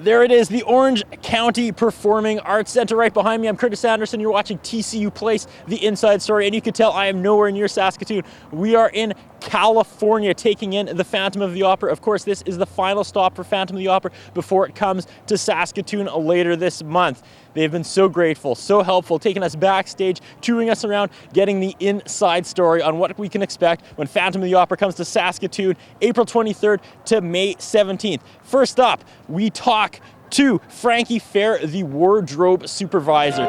There it is, the Orange County Performing Arts Center right behind me. I'm Curtis Anderson. You're watching TCU Place, the Inside Story, and you can tell I am nowhere near Saskatoon. We are in California taking in the Phantom of the Opera. Of course, this is the final stop for Phantom of the Opera before it comes to Saskatoon later this month. They've been so grateful, so helpful, taking us backstage, touring us around, getting the inside story on what we can expect when Phantom of the Opera comes to Saskatoon, April 23rd to May 17th. First up, we talk to Frankie Fehr, the wardrobe supervisor.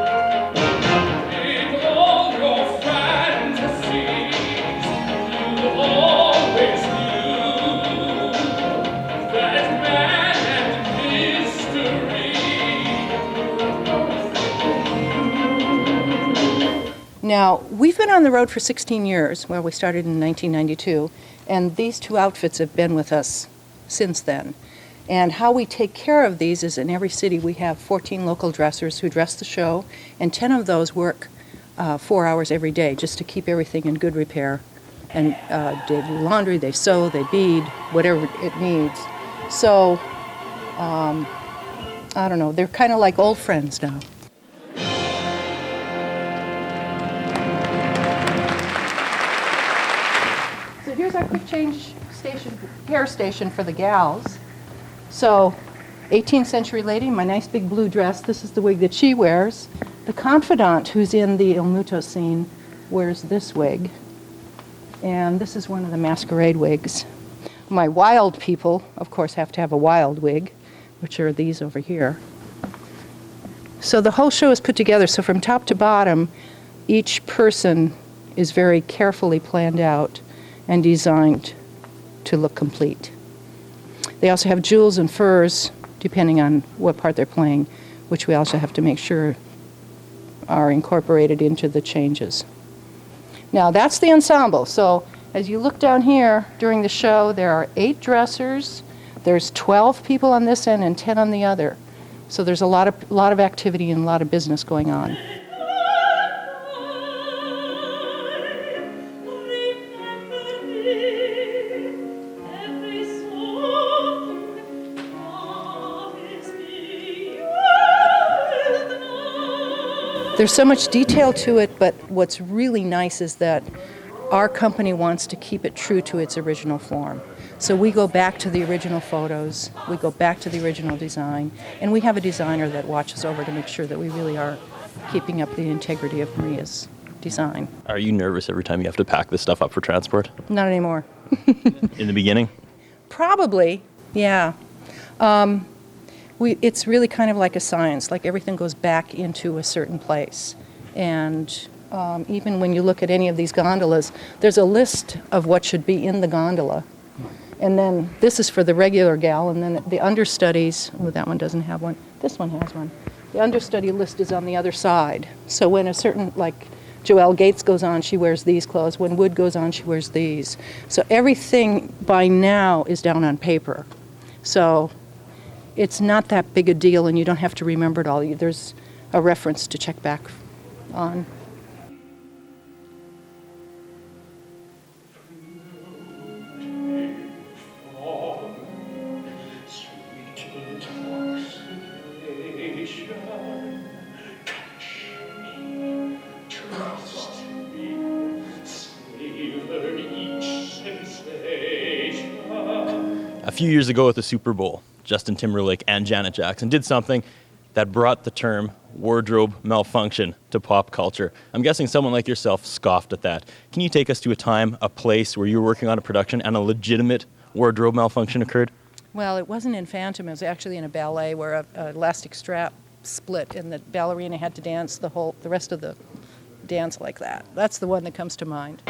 Now, we've been on the road for 16 years, well, we started in 1992, and these two outfits have been with us since then. And how we take care of these is in every city we have 14 local dressers who dress the show, and 10 of those work 4 hours every day just to keep everything in good repair. And they do laundry, they sew, they bead, whatever it needs. So, I don't know, they're kind of like old friends now. Here's our quick change station, hair station for the gals. So, 18th century lady, my nice big blue dress, this is the wig that she wears. The confidant who's in the Il Muto scene wears this wig. And this is one of the masquerade wigs. My wild people, of course, have to have a wild wig, which are these over here. So the whole show is put together, so from top to bottom, each person is very carefully planned out and designed to look complete. They also have jewels and furs, depending on what part they're playing, which we also have to make sure are incorporated into the changes. Now that's the ensemble. So as you look down here during the show, there are 8 dressers, there's 12 people on this end and 10 on the other. So there's a lot of activity and a lot of business going on. There's so much detail to it, but what's really nice is that our company wants to keep it true to its original form. So we go back to the original photos, we go back to the original design, and we have a designer that watches over to make sure that we really are keeping up the integrity of Maria's design. Are you nervous every time you have to pack this stuff up for transport? Not anymore. In the beginning? Probably, yeah. It's really kind of like a science, like everything goes back into a certain place. And even when you look at any of these gondolas, there's a list of what should be in the gondola. And then this is for the regular gal, and then the understudies, oh, that one doesn't have one, this one has one. The understudy list is on the other side. So when a certain, like Joelle Gates goes on, she wears these clothes. When Wood goes on, she wears these. So everything by now is down on paper. So it's not that big a deal, and you don't have to remember it all. There's a reference to check back on. A few years ago at the Super Bowl, Justin Timberlake and Janet Jackson did something that brought the term wardrobe malfunction to pop culture. I'm guessing someone like yourself scoffed at that. Can you take us to a time, a place where you were working on a production and a legitimate wardrobe malfunction occurred? Well, it wasn't in Phantom. It was actually in a ballet where an elastic strap split and the ballerina had to dance the rest of the dance like that. That's the one that comes to mind.